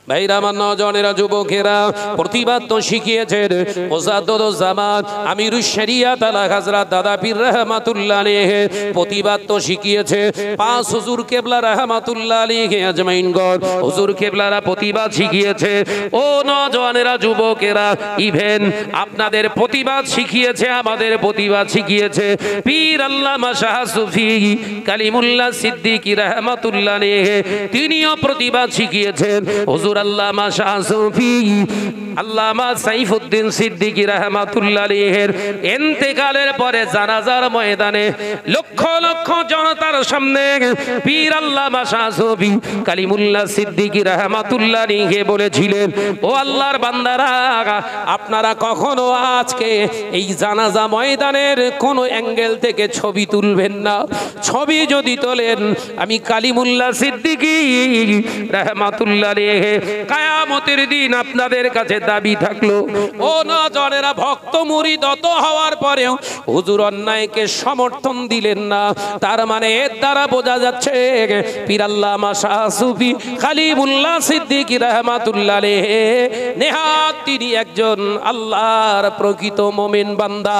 ভাইরা আমার, নজনেরা, যুবকেরা, প্রতিবাদ তো শিখিয়েছেন মুজাদ্দিদুজ্জামান আমিরুশ শরিয়াত আলা হযরত দাদা পীর রাহমাতুল্লাহ আলাইহি। প্রতিবাদ তো শিখিয়েছে পাঁচ হুজুর কেবলা রাহমাতুল্লাহ আলাইহি আজমাইন গণ। হুজুর কেবলারা প্রতিবাদ শিখিয়েছে। ও নজনেরা, যুবকেরা, ইভেন আপনাদের প্রতিবাদ শিখিয়েছে, আমাদের প্রতিবাদ শিখিয়েছে পীর আল্লামা শাহ সুফি কালিমুল্লাহ সিদ্দিকী রাহমাতুল্লাহ আলাইহি। তিনিও প্রতিবাদ শিখিয়েছেন। হুজুর আল্লামা শাহ সুফি আল্লামা সাইফুদ্দিন সিদ্দিকী রাহমাতুল্লাহ আলাইহির ইন্তেকালের পরে জানাজার ময়দানে লক্ষ লক্ষ জনতার সামনে পীর আল্লামা শাহ সুফি কালিমুল্লাহ সিদ্দিকী রাহমাতুল্লাহ আলাইহি বলেছিলেন, ও আল্লাহর বান্দারা, আপনারা কখনো আজকে এই জানাজা ময়দানের কোন অ্যাঙ্গেল থেকে ছবি তুলবেন না। ছবি যদি তোলেন, আমি কালিমুল্লাহ সিদ্দিকী রাহমাতুল্লাহ আলাইহি কিয়ামতের দিন আপনাদের কাছে দাবি থাকলো। ও নজরেরা, ভক্ত মুরিদ অত হওয়ার পরেও হুজুর অন্যায়কে সমর্থন দিলেন না। তার মানে এর দ্বারা বোঝা যাচ্ছে পীর আল্লামা শাহ সুফি কালিমুল্লাহ সিদ্দিকী রাহমাতুল্লাহ আলাইহি নেহাত তিনি একজন আল্লাহর প্রকৃত মুমিন বান্দা।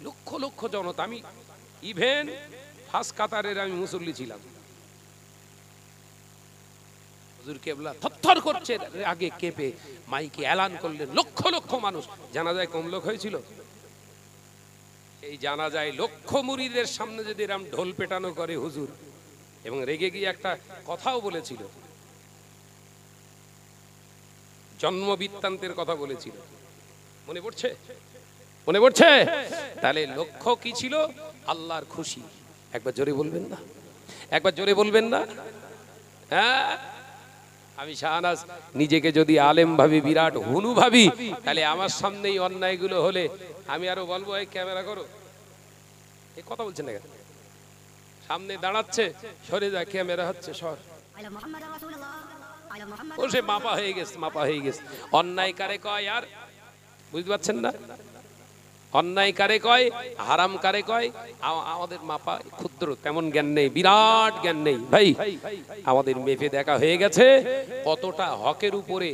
লক্ষ লক্ষ জনতা, আমি ইভেন ফার্স্ট কাতারের আমি মুসল্লি ছিলাম। হুজুর কেবলা থরথর করছে, আগে কেঁপে মাইকে এলান করলেন, লক্ষ লক্ষ মানুষ। জানাজায় কম লোক হয়েছিল? এই জানাজায় লক্ষ মুরিদের সামনে যদি এরকম ঢোল পেটানো করে হুজুর, এবং রেগে গিয়ে একটা কথাও বলেছিল, জন্ম বৃত্তান্তের কথা বলেছিল, মনে পড়ছে? মনে পড়ছে? তাহলে লক্ষ্য কি ছিল? আল্লাহর খুশি। একবার জোরে বলবেন না? একবার জোরে বলবেন না? হ্যাঁ, আমি শাহনাজ নিজেকে যদি আলেম ভাবি, বিরাট হুনু ভাবি, তাহলে আমার সামনেই অন্যায়গুলো হলে আমি আরো বলবো, এই ক্যামেরা করো, এই কথা বলছেন না কেন? সামনে দাঁড়াচ্ছে, সরে যা, ক্যামেরা হচ্ছে, সর। ও সে মাপা হয়ে গেছে, মাপা হয়ে গেছে। অন্যায় কারে কয়? আর বুঝতে পারছেন না? অন্যায় কারে কয়, হারাম কারে কয়? আমাদের মাপা ক্ষুদ্র, তেমন জ্ঞান নেই, বিরাট জ্ঞান নেই ভাই। আমাদের মেপে দেখা হয়ে গেছে কতটা হকের উপরে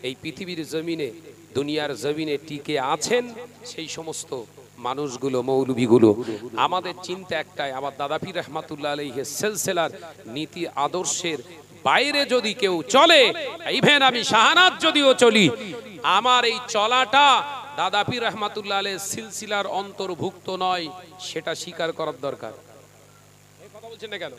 এই পৃথিবীর জমিনে, দুনিয়ার জমিনে টিকে আছেন সেই সমস্ত মানুষগুলো, মৌলবীগুলো। আমাদের চিন্তা একটাই, আমার দাদা পীর রহমাতুল্লাহ আলাইহির সিলসিলার নীতি আদর্শের বাইরে যদি কেউ চলে, ইভেন আমি শাহনাজ যদিও চলি, আমার এই চলাটা দাদা পীর রহমাতুল্লাহ আলাইহির সিলসিলার অন্তর্ভুক্ত নয়, সেটা স্বীকার করার দরকার। এই কথা বলছেন না কেন?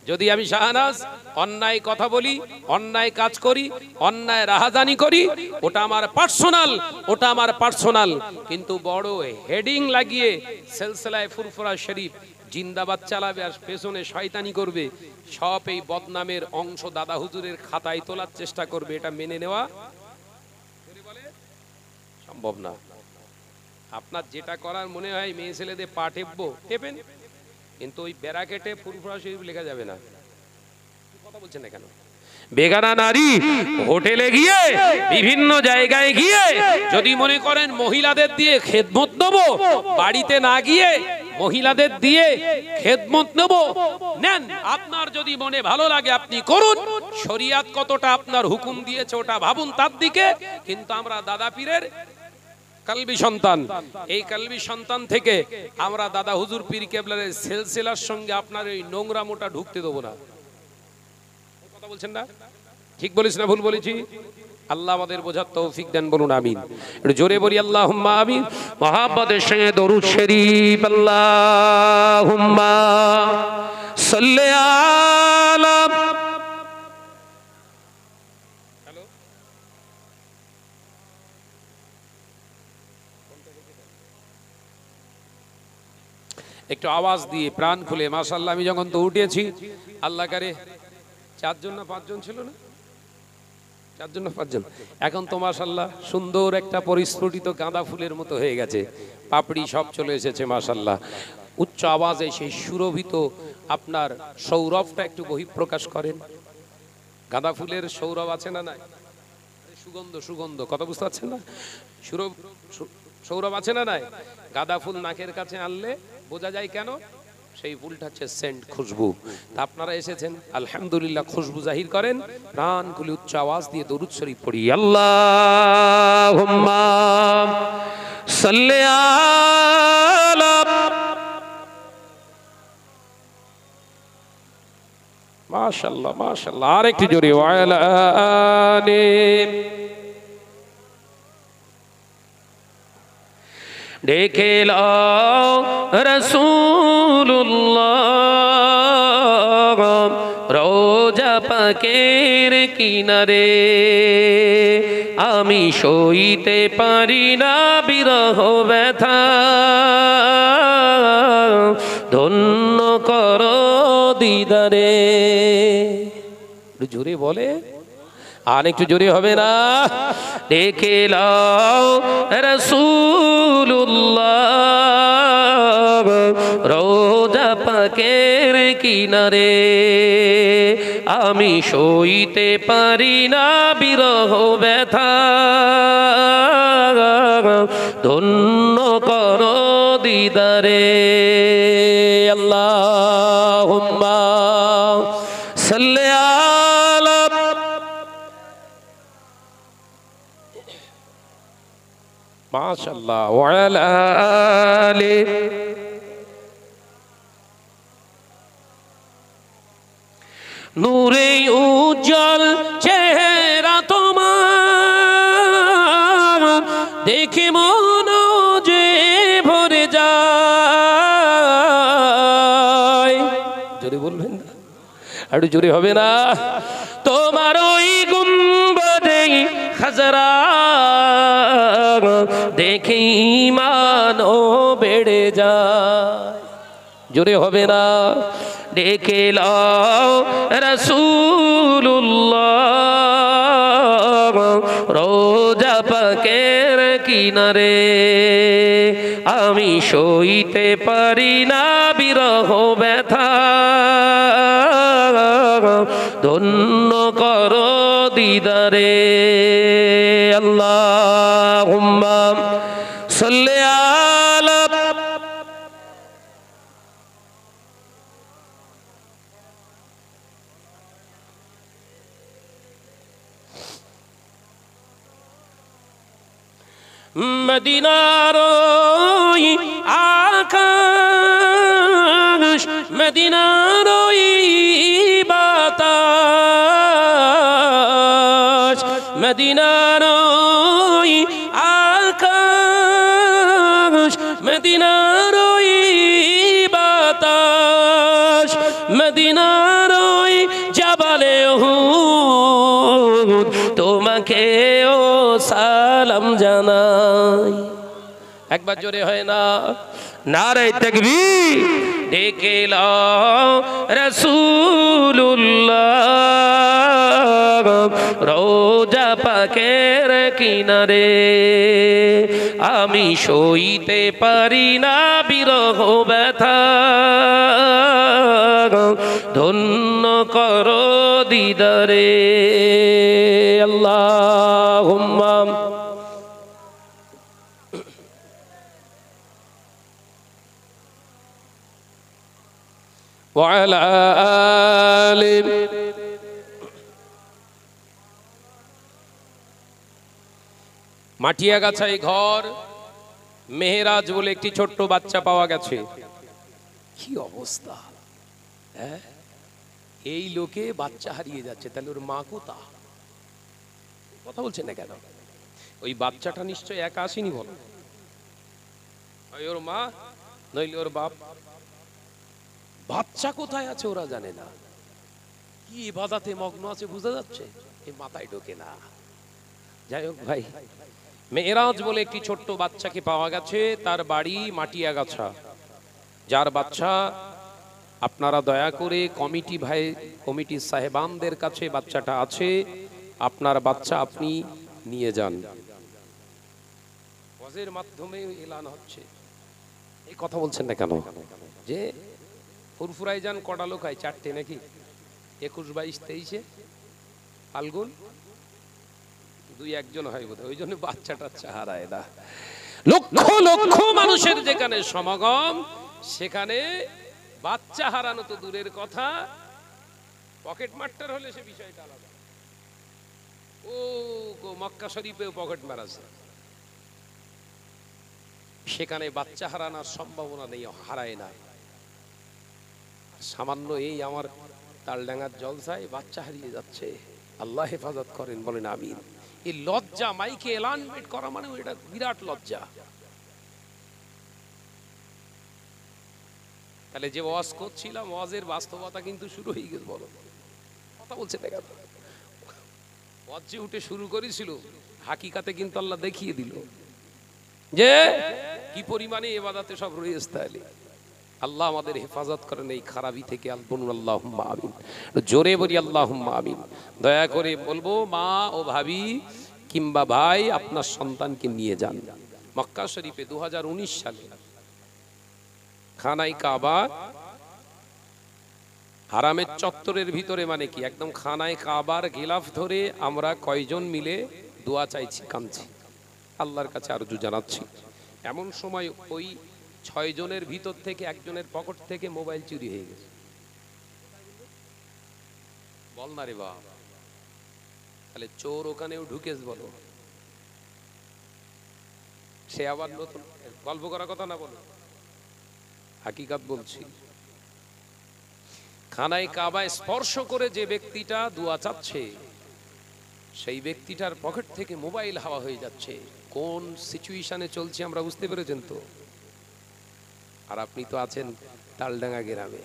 যদি আমি শাহনাজ অন্যায় কথা বলি, অন্যায় কাজ করি, অন্যায় রাহাজানি করি, ওটা আমার পার্সোনাল, ওটা আমার পার্সোনাল। কিন্তু বড় হেডিং লাগিয়ে সিলসিলায়ে ফুরফুরা শরীফ জিন্দাবাদ চালাবে আর পেছনে শয়তানি করবে, সব এই বদনামের অংশ দাদা হুজুরের খাতায় তোলার চেষ্টা করবে, এটা মেনে নেওয়া সম্ভব না। আপনার যেটা করার মনে হয় মেয়ে ছেলেদের পা টেপবো, টেপেন, কিন্তু ওই ব্যারাকেটে ফুরফুরা শরীফ লেখা যাবে না। কথা বলছেন না কেন? বেগানা নারী হোটেলে গিয়ে, বিভিন্ন জায়গায় গিয়ে যদি মনে করেন মহিলাদের দিয়ে খেদমত নেব, বাড়িতে না গিয়ে মহিলাদের দিয়ে খেদমত নেব, নেন। আপনার যদি মনে ভালো লাগে আপনি করুন, শরিয়াত কতটা আপনার হুকুম দিয়েছে ওটা ভাবুন তার দিকে। কিন্তু আমরা দাদা পীরের কালবি সন্তান, এই কালবি সন্তান থেকে আমরা দাদা হুজুর পীর কেবলার সিলসিলার সঙ্গে আপনার এই নোংরামোটা ঢুকতে দেবো না। কথা বলছেন না? ঠিক বলিস না ভুল বলেছি? আল্লাহ আমাদের বোঝার তৌফিক দেন, বলুন আমিন। একটু জোরে বলি আল্লাহুম্মা আমিন। মুহাব্বতের সঙ্গে দরুদ শরীফ, আল্লাহুম্মা সাল্লি আলা। একটু আওয়াজ দিয়ে প্রাণ খুলে মাশাআল্লাহ। আমি যখন তো উঠেছি, আল্লাহ কারে 4 জন না 5 জন ছিল না? 4 জন না 5 জন। এখন তো মাশাআল্লাহ সুন্দর একটা পরিস্ফুটিত গাঁদা ফুলের মতো হয়ে গেছে, পাপড়ি সব চলে এসেছে মাশাআল্লাহ। উচ্চ আওয়াজে সেই সুরভিত আপনার সৌরভটা একটু বহিঃপ্রকাশ করেন। গাঁদা ফুলের সৌরভ আছে না নাই? সুগন্ধ, সুগন্ধ, কথা বুঝতে পারছেন না? সৌরভ আছে না নাই? গাঁদা ফুল নাকের কাছে আনলে বোঝা যায় কেন? সেই ফুলটা হচ্ছে সেন্ট, খুশবু। তা আপনারা এসেছেন, আলহামদুলিল্লাহ, খুশবু জাহির করেন, প্রাণ খুলে উচ্চ আওয়াজ দিয়ে দরুদ শরীফ পড়ি। আল্লাহুম্মা সাল্লি আলা, মাশাআল্লাহ মাশাআল্লাহ, আরেকটু জোরে, ওয়া আলা আলি। ডেকে লাও রাসূলুল্লাহ রোজা পাকের কিনারে, আমি সইতে পারি না বিরহ ব্যথা, ধন্য করো দিদারে। জোরে বলে, আর একটু জোরে হবে না? ডেকে লাও রাসূলুল্লাহ রোজা পাকের কিনারে, আমি সইতে পারি না বিরহ ব্যথা, ধন্য করো দিদারে। আল্লাহুম্মা সাল্লি আলা, মাশাআল্লাহ, ওয়া আলা আলি। নূরে উজ্জ্বল চেহারা তোমার, দেখে মন যে ভরে যায়। জোরে বলবেন না? একটু জোরে হবে না? তোমার ওই গুম্বদে খাজরা দেখে ঈমান ও বেড়ে যায়। জোরে হবে না? ডেকে লাও রাসূলুল্লাহ রোজা পাকের কিনারে, আমি সইতে পারি না বিরহ ব্যথা, ধন্য করো দিদারে। আল্লাহুম্মা সাল্লি আলা, মদিনার ওই আকাশ, মদিনার ওই বাতাস, মদিনার ওই আকাশ, মদিনার ওই বাতাস, মদিনার ওই জাবালে উহুদ, তোমাকে ও সালাম জানাই। একবার জোরে হয় না? নারে তাকবীর। ডেকে লাও রাসূলুল্লাহ রোজা পাকের কিনারে, আমি সইতে পারি না বিরহ ব্যথা, ধন্য করো দিদারে। আল্লাহুম্মা ওয়া আলা আলি। মাটিয়াগাছায় ঘর, মেহেরাজ বলে একটি ছোট্ট বাচ্চা পাওয়া গেছে। কি অবস্থা! এই লোকে বাচ্চা হারিয়ে যাচ্ছে, তাহলে ওর মা কোথা? কথা বলছেন না কেন? ওই বাচ্চাটা নিশ্চয় একা আসেনি, বল ওর মা নইলে ওর বাপ। বাচ্চা কোথায় আছে ওরা জানে না, কি ইবাদতে মগ্ন আছে বোঝা যাচ্ছে, এই মাথায় ঢোকে না। যাই হোক ভাই, মেহেরাজ বলে একটি ছোট্ট বাচ্চাকে পাওয়া গেছে, তার বাড়ি মাটিয়াগাছা। যার বাচ্চা, আপনারা দয়া করে কমিটির সাহেবানদের কাছে বাচ্চাটা আছে, আপনার বাচ্চা আপনি নিয়ে যান। ওয়াজের মাধ্যমে এলান হচ্ছে, এই কথা বলছেন না কেন? যে ফুরফুরাই যান কটা লোক হয়? 4টে নাকি? 21, 22, 23 ফাল্গুন 2-1 জন হয় বোধ হয়, ওই জন্য বাচ্চাটা হারায় না। লক্ষ লক্ষ মানুষের যেখানে সমাগম, সেখানে বাচ্চা হারানো তো দূরের কথা, পকেট মারটার হলে সে বিষয়টা আলাদা। ও মক্কা শরীফেও পকেট মার আছে, সেখানে বাচ্চা হারানোর সম্ভাবনা নেই, হারায় না। সামান্য এই আমার তালডাঙ্গার জলসায় বাচ্চা হারিয়ে যাচ্ছে, আল্লাহ হেফাজত করেন, বলেন আমিন। এই লজ্জা মাইকে এলানমেন্ট করা মানে এটা বিরাট লজ্জা। তাহলে যে ওয়াজ করছিলাম, ওয়াজের বাস্তবতা কিন্তু শুরু হয়ে গেছে। বলো, কথা বলছে দেখা, ওয়াজ যে উঠে শুরু করেছিল, হাকিকাতে কিন্তু আল্লাহ দেখিয়ে দিল যে কি পরিমাণে ইবাদতে সব রয়েছে। তাহলে আল্লাহ আমাদের হেফাজত করেন এই খারাপি থেকে। আল্লাহুম্মা আমিন, জোরে বলি আল্লাহুম্মা আমিন। দয়া করে বলবো, মা ও ভাবি কিংবা ভাই, আপনার সন্তানকে নিয়ে যান মক্কা শরীফে 2019 সালে খানায় কাবা হারামের চত্বরের ভিতরে, মানে কি একদম খানায় কাবার গিলাফ ধরে আমরা কয়জন মিলে দোয়া চাইছি, কাঁদছি, আল্লাহর কাছে আরজু জানাচ্ছি। এমন সময় ওই 6 জনের ভিতর থেকে একজনের পকেট থেকে মোবাইল চুরি হয়ে গেছে। বল না রে বাবা, তাহলে চোর ওখানেও ঢুকেছে, বলো। সে আবার নতুন গল্প করার কথা না, বলো, হাকিকাত বলছি। খানায় কাবায় স্পর্শ করে যে ব্যক্তিটা দোয়া চাচ্ছে, সেই ব্যক্তিটার পকেট থেকে মোবাইল হাওয়া হয়ে যাচ্ছে। কোন সিচুয়েশনে চলছে আমরা বুঝতে পেরেছেন তো? আর আপনি তো আছেন তালডাঙ্গা গ্রামে।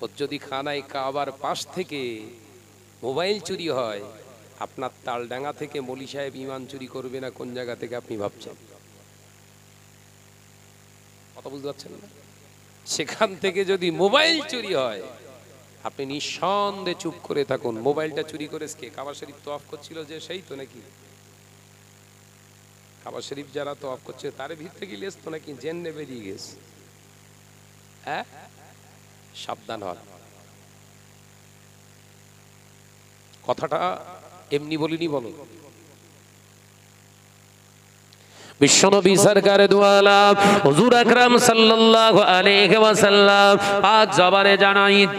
ওর যদি খানায় কাবার পাশ থেকে মোবাইল চুরি হয়, আপনার তালডাঙ্গা থেকে মলি সাহেব ইমান চুরি করবে না কোন জায়গা থেকে আপনি ভাবছেন? কথা বুঝতে পারছেন না? সেখান থেকে যদি মোবাইল চুরি হয়, আপনি নিঃসন্দেহে চুপ করে থাকুন। মোবাইলটা চুরি করেছে কে? কাবা শরীফ তওয়াফ করছিল যে, সেই তো নাকি? কাবা শরীফ যারা তওয়াফ করছে তার ভিতরে কি লেস তো নাকি জেনে বেরিয়ে গেছে? হ্যাঁ, সাবধান হন। কথাটা এমনি বলিনি, বলো। বিশ্বনবী সরকার দু আলাম হুজুর আকরাম সাল্লাল্লাহু আলাইহি ওয়াসাল্লাম পাক জবানে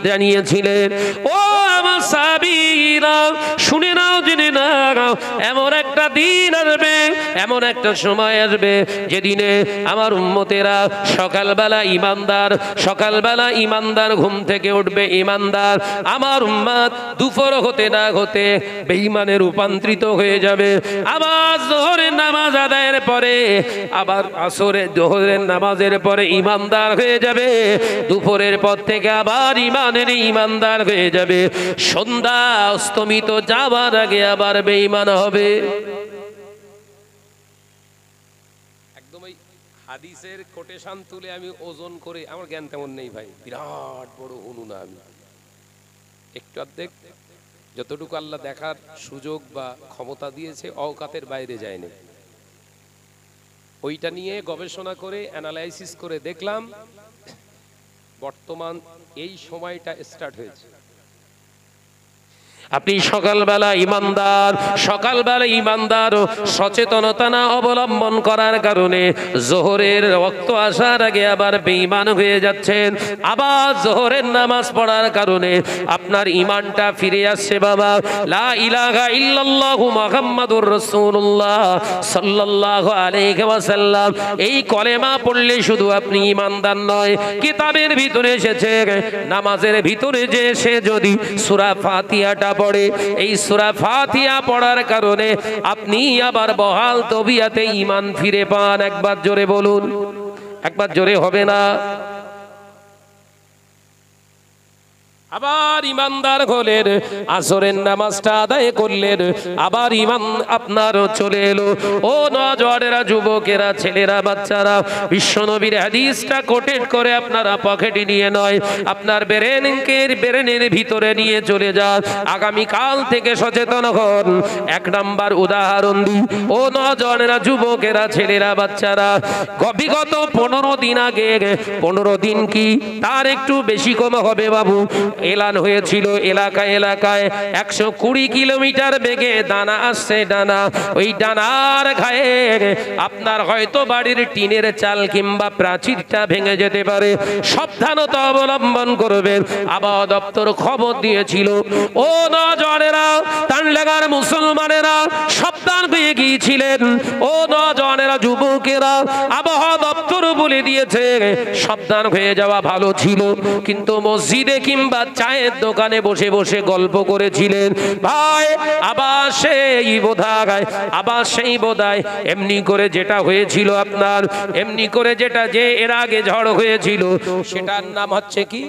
জানিয়েছিলেন, ও আমার সাহাবীরা শুনে নাও, জেনে নাও, এমন একটা দিন আসবে, এমন একটা সময় আসবে যেদিনে আমার উম্মতেরা সকালবেলা ইমানদার ঘুম থেকে উঠবে ইমানদার, আমার উম্মত দুপুর হতে না হতে বেঈমানে রূপান্তরিত হয়ে যাবে। আবার যোহরের নামাজ আদায়ের পরে, আবার আসরের যোহরের নামাজের পরে ইমানদার হয়ে যাবে, দুপুরের পর থেকে আবার ইমানদার হয়ে যাবে, সন্ধ্যা অস্তমিত যাবার আগে আবার বেঈমান হবে। একদম এই হাদিসের কোটেশন তুলে আমি ওজন করে, আমার জ্ঞান তেমন নেই ভাই, বিরাট বড় হনু না আমি, একটু অর্ধেক যতটুকু আল্লাহ দেখার সুযোগ বা ক্ষমতা দিয়েছে অওকাতের বাইরে যায়নি। ওইটা নিয়ে গবেষণা করে অ্যানালাইসিস করে দেখলাম বর্তমান এই সময়টা স্টার্ট হয়েছে। আপনি সকালবেলা ইমানদার সচেতনতা না অবলম্বন করার কারণে যোহরের ওয়াক্ত আসার আগে আবার বেঈমান হয়ে যাচ্ছেন। আবার যোহরের নামাজ পড়ার কারণে আপনার ঈমানটা ফিরে আসছে। বাবা, লা ইলাহা ইল্লাল্লাহু মুহাম্মাদুর রাসূলুল্লাহ সাল্লাল্লাহু আলাইহি ওয়াসাল্লাম, এই কলেমা পড়লে শুধু আপনি ঈমানদার নয়, কিতাবের ভিতরে এসেছে নামাজের ভিতরে যে সে যদি সূরা ফাতিহাটা পড়ে, এই সূরা ফাতিহা পড়ার কারণে আপনি আবার বহাল তবিয়াতে ঈমান ফিরে পান। একবার জোরে বলুন, একবার জোরে হবে না? আবার ইমানদার হলেন, আসরের নামাজটা আদায় করলেন, আবার ঈমান আপনার চলে এলো। ও নওজওয়ানেরা, যুবকেরা, ছেলেরা, বাচ্চারা, বিশ্বনবীর হাদিসটা কোটেট করে আপনারা পকেটে নিয়ে নয়, আপনার ব্রেনের ভিতরে নিয়ে চলে যান। আগামী কাল থেকে সচেতন হন। এক নাম্বার উদাহরণ দিই, ও নওজওয়ানেরা, যুবকেরা, ছেলেরা, বাচ্চারা, বিগত 15 দিন আগে, 15 দিন কি তার একটু বেশি কম হবে বাবু, এলান হয়েছিল এলাকায় এলাকায় 120 কিলোমিটার বেগে ডানা আসছে ডানা, ওই ডানার ঘায়ে আপনার হয়তো বাড়ির টিনের চাল কিংবা প্রাচীরটা ভেঙে যেতে পারে, সাবধানতা অবলম্বন করবেন। আবহাওয়া দপ্তর খবর দিয়েছিল, ও নওজওয়ানেরা, তানলাগার মুসলমানেরা সাবধান হয়ে গিয়েছিলেন। ও নওজওয়ানেরা, যুবকেরা, আবহাওয়া দপ্তর বলে দিয়েছে সাবধান হয়ে যাওয়া ভালো ছিল, কিন্তু মসজিদে কিংবা চায়ের দোকানে বসে বসে গল্প করেছিলেন। ভাই আবার সেই বোধহয় এমনি করে যেটা হয়েছিল আপনার, এমনি করে যেটা যে এর আগে ঝড় হয়েছিল সেটার নাম হচ্ছে কি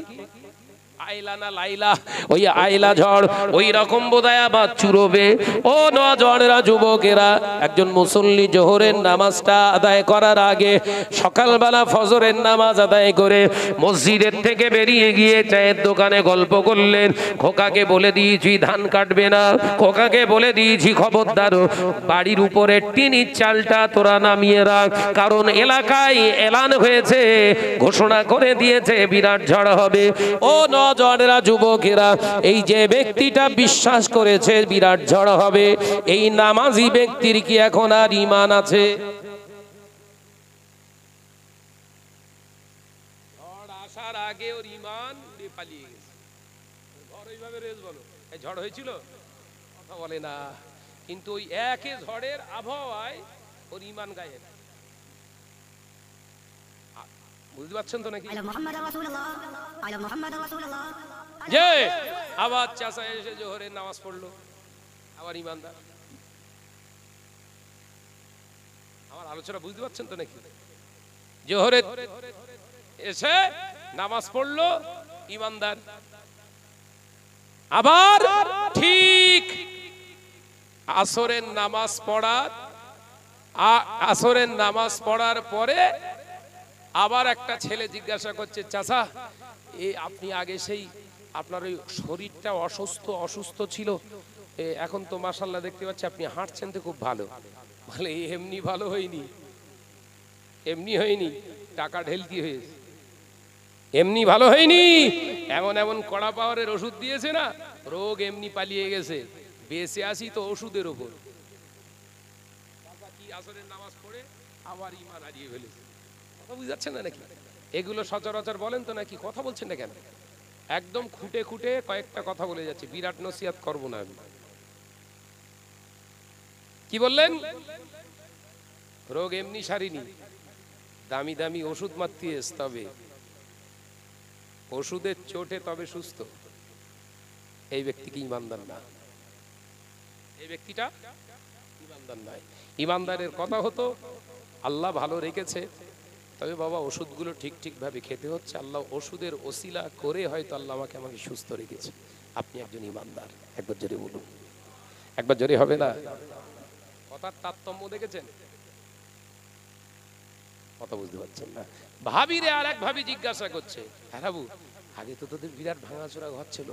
আইলা না লাইলা, ওই আইলা ঝড় ওই রকম বোধহয় আবার চুরবে। ও নওজওয়ানেরা, যুবকেরা, একজন মুসল্লি জোহরের নামাজটা আদায় করার আগে সকালবেলা ফজরের নামাজ আদায় করে মসজিদের থেকে বেরিয়ে গিয়ে চায়ের দোকানে গল্প করলেন। খোকাকে বলে দিয়েছি ধান কাটবে না, খোকাকে বলে দিয়েছি খবরদার বাড়ির উপরে টিনের চালটা তোরা নামিয়ে রাখ, কারণ এলাকায় এলান হয়েছে, ঘোষণা করে দিয়েছে বিরাট ঝড় হবে। ও নওজওয়ানেরা, যুবকেরা, এই যে ব্যক্তিটা বিশ্বাস করেছে বিরাট ঝড় হবে, এই নামাজি ব্যক্তির কি এখন আর ঈমান আছে? ঝড় আসার আগে ওর ঈমান পালিয়ে গেছে। ঝড় ওইভাবে রেস বলো, এই ঝড় হয়েছিল কথা বলে না, কিন্তু ওই একই ঝড়ের আবহাওয়ায় ওর ঈমান গায়ে। বুঝতে পারছেন তো নাকি? যে আবার চাচা এসে জোহরের নামাজ পড়লো, আবার ইমানদার। আমার আলোচনা বুঝতে পারছেন তো নাকি? জোহরে এসে নামাজ পড়লো ইমানদার, আবার ঠিক আসরের নামাজ পড়ার পরে আবার একটা ছেলে জিজ্ঞাসা করছে, চাচা আপনি আগে সেই আপনার ওই শরীরটা অসুস্থ ছিল, এখন তো মাশাআল্লাহ দেখতে পাচ্ছি আপনি হাঁটছেন তো খুব ভালো। বলে এমনি ভালো হয়নি, এমনি হয়নি, টাকা ঢেলতি হয়েছে। এমনি ভালো হয়নি, এমন এমন কড়া পাওয়ারের ওষুধ দিয়েছে না, রোগ এমনি পালিয়ে গেছে। বেঁচে আসি তো ওষুধের ওপর। কি আসরের নামাজ পড়ে আবার ঈমান হারিয়ে ফেলেছে। কথা বুঝাচ্ছেন না নাকি? এগুলো সচরাচর বলেন তো নাকি? কথা বলছেন না কেন? একদম খুঁটে খুঁটে কয়েকটা কথা বলে যাচ্ছে, বিরাট নসিহত করব না আমি। কি বললেন? রোগ এমনি সারিনি, দামি দামি ওষুধ মাত্রিয়েস, তবে ওষুধের চোটে তবে সুস্থ। এই ব্যক্তি কি ইমানদার না? এই ব্যক্তিটা ইমানদার নয়। ইমানদারের কথা হতো আল্লাহ ভালো রেখেছে, তবে বাবা ওষুধগুলো ঠিক ভাবে খেতে হচ্ছে, আল্লাহ ওষুধের ওসিলা করে হয়তো আল্লাহ আমাকে সুস্থ রেখেছে। আপনি একজন ইমানদার। একবার জোরে বলুন, একবার জোরে হবে না? কথার তারতম্য দেখেছেন? কথা বুঝতে পারছেন না? ভাবিরে আর এক ভাবি জিজ্ঞাসা করছে, হ্যাঁ বাবু, আগে তো তোদের বিরাট ভাঙাচোরা ঘর ছিল,